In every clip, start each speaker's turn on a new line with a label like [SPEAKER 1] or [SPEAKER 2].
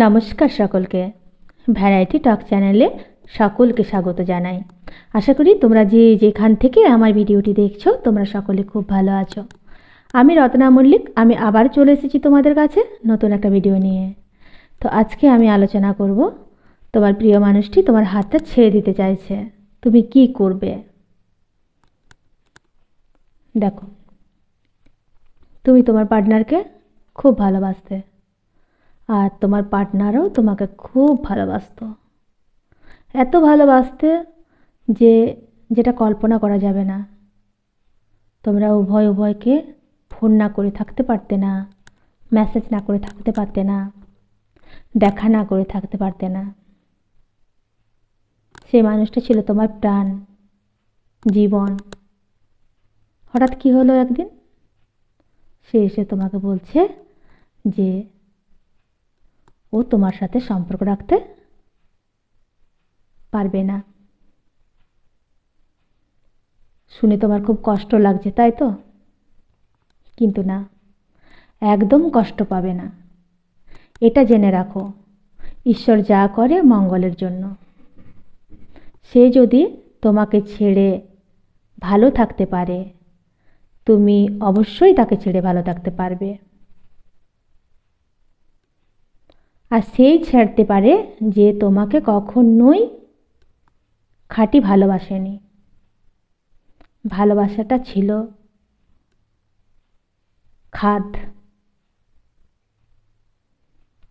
[SPEAKER 1] নমস্কার সকলকে। ভ্যারাইটি টক চ্যানেলে সকলকে স্বাগত জানাই। আশা করি তোমরা যে যেখান থেকে আমার ভিডিওটি দেখছো তোমরা সকলে খুব ভালো আছো। আমি রত্না মল্লিক, আমি আবার চলে এসেছি তোমাদের কাছে নতুন একটা ভিডিও নিয়ে। তো আজকে আমি আলোচনা করব, তোমার প্রিয় মানুষটি তোমার হাতটা ছেড়ে দিতে চাইছে, তুমি কি করবে। দেখো, তুমি তোমার পার্টনারকে খুব ভালোবাসতে, আর তোমার পার্টনারও তোমাকে খুব ভালোবাসতো। এত ভালোবাসতে যে যেটা কল্পনা করা যাবে না। তোমরা উভয়কে ফোন না করে থাকতে পারতে না, মেসেজ না করে থাকতে পারতে না, দেখা না করে থাকতে পারতে না। সেই মানুষটা ছিল তোমার প্রাণ, জীবন। হঠাৎ কি হলো একদিন, সে এসে তোমাকে বলছে যে ও তোমার সাথে সম্পর্ক রাখতে পারবে না। শুনে তোমার খুব কষ্ট লাগছে, তাই তো? কিন্তু না, একদম কষ্ট পাবে না। এটা জেনে রাখো, ঈশ্বর যা করে মঙ্গলের জন্য। সে যদি তোমাকে ছেড়ে ভালো থাকতে পারে, তুমি অবশ্যই তাকে ছেড়ে ভালো থাকতে পারবে। আর সেই ছাড়তে পারে যে তোমাকে কখনোই খাঁটি ভালোবাসেনি। ভালোবাসাটা ছিল খাদ।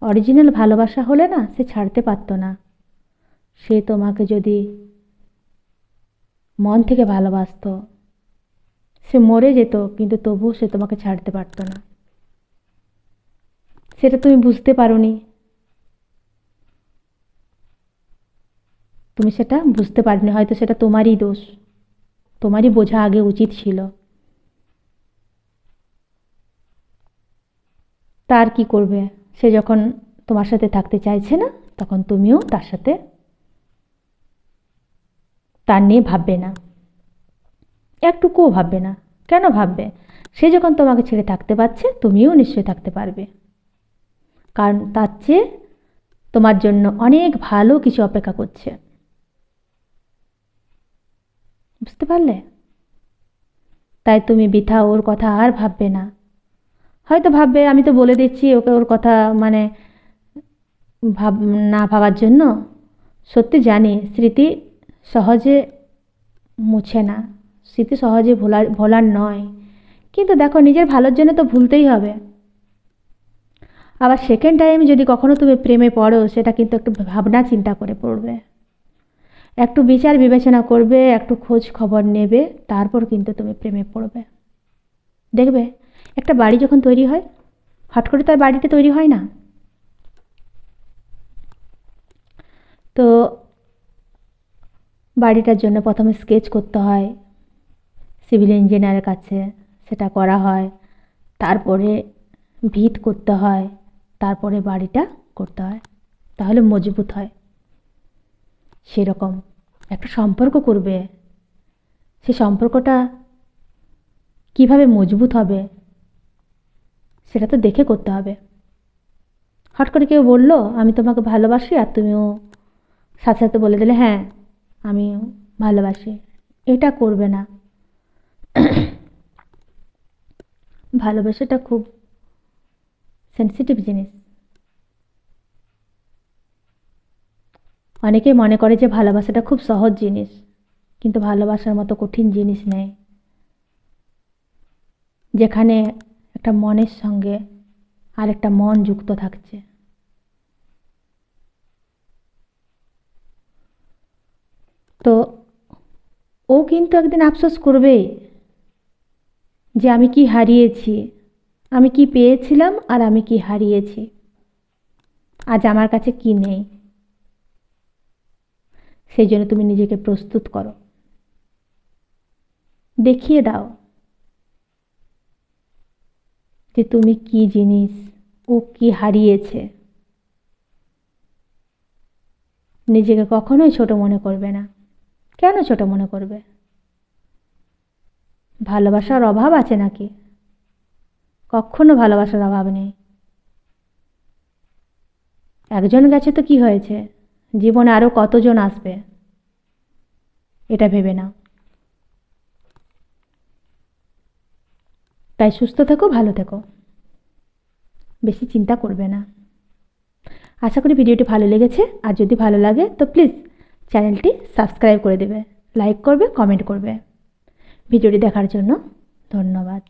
[SPEAKER 1] অরিজিনাল ভালোবাসা হলে না, সে ছাড়তে পারতো না। সে তোমাকে যদি মন থেকে ভালোবাসতো, সে মরে যেত, কিন্তু তবুও সে তোমাকে ছাড়তে পারতো না। সেটা তুমি বুঝতে পারোনি। তুমি সেটা বুঝতে পারোনি, হয়তো সেটা তোমারই দোষ, তোমারই বোঝা আগে উচিত ছিল। তার কি করবে, সে যখন তোমার সাথে থাকতে চাইছে না, তখন তুমিও তার সাথে তার নিয়ে ভাববে না, একটুকুও ভাববে না। কেন ভাববে? সে যখন তোমাকে ছেড়ে থাকতে পারছে, তুমিও নিশ্চয়ই থাকতে পারবে। কারণ তার চেয়ে তোমার জন্য অনেক ভালো কিছু অপেক্ষা করছে। বুঝতে পারলে? তাই তুমি বৃথা ওর কথা আর ভাববে না। হয়তো ভাববে আমি তো বলে দিচ্ছি ওকে ওর কথা মানে ভাব না ভাবার জন্য। সত্যি জানি স্মৃতি সহজে মুছে না, স্মৃতি সহজে ভোলার নয়। কিন্তু দেখো, নিজের ভালোর জন্য তো ভুলতেই হবে। আবার সেকেন্ড টাইম যদি কখনো তুমি প্রেমে পড়ো, সেটা কিন্তু একটু ভাবনা চিন্তা করে পড়বে, একটু বিচার বিবেচনা করবে, একটু খোঁজ খবর নেবে, তারপর কিন্তু তুমি প্রেমে পড়বে। দেখবে, একটা বাড়ি যখন তৈরি হয়, হট করে তার বাড়িটা তৈরি হয় না। তো বাড়িটার জন্য প্রথমে স্কেচ করতে হয়, সিভিল ইঞ্জিনিয়ারের কাছে সেটা করা হয়। তারপরে ভিত করতে হয়, তারপরে বাড়িটা করতে হয়, তাহলে মজবুত হয়। সেরকম একটা সম্পর্ক করবে, সে সম্পর্কটা কিভাবে মজবুত হবে সেটা তো দেখে করতে হবে। হট করে কেউ বললো আমি তোমাকে ভালোবাসি, আর তুমিও সাথে সাথে বলে দিলে হ্যাঁ আমিও ভালোবাসি, এটা করবে না। ভালোবাসাটা খুব সেন্সিটিভ জিনিস। অনেকেই মনে করে যে ভালোবাসাটা খুব সহজ জিনিস, কিন্তু ভালোবাসার মতো কঠিন জিনিস নেই, যেখানে একটা মনের সঙ্গে আর একটা মন যুক্ত থাকছে। তো ও কিন্তু একদিন আফসোস করবেই যে আমি কি হারিয়েছি, আমি কি পেয়েছিলাম আর আমি কি হারিয়েছি, আজ আমার কাছে কি নেই। সেই জন্য তুমি নিজেকে প্রস্তুত করো, দেখিয়ে দাও যে তুমি কি জিনিস, ও কি হারিয়েছে। নিজেকে কখনোই ছোট মনে করবে না। কেন ছোট মনে করবে? ভালোবাসার অভাব আছে নাকি? কখনো ভালোবাসার অভাব নেই। একজন গেছে তো কি হয়েছে, জীবনে আরও কতজন আসবে, এটা ভেবে নাও। তাই সুস্থ থেকো, ভালো থেকো, বেশি চিন্তা করবে না। আশা করি ভিডিওটি ভালো লেগেছে, আর যদি ভালো লাগে তো প্লিজ চ্যানেলটি সাবস্ক্রাইব করে দেবে, লাইক করবে, কমেন্ট করবে। ভিডিওটি দেখার জন্য ধন্যবাদ।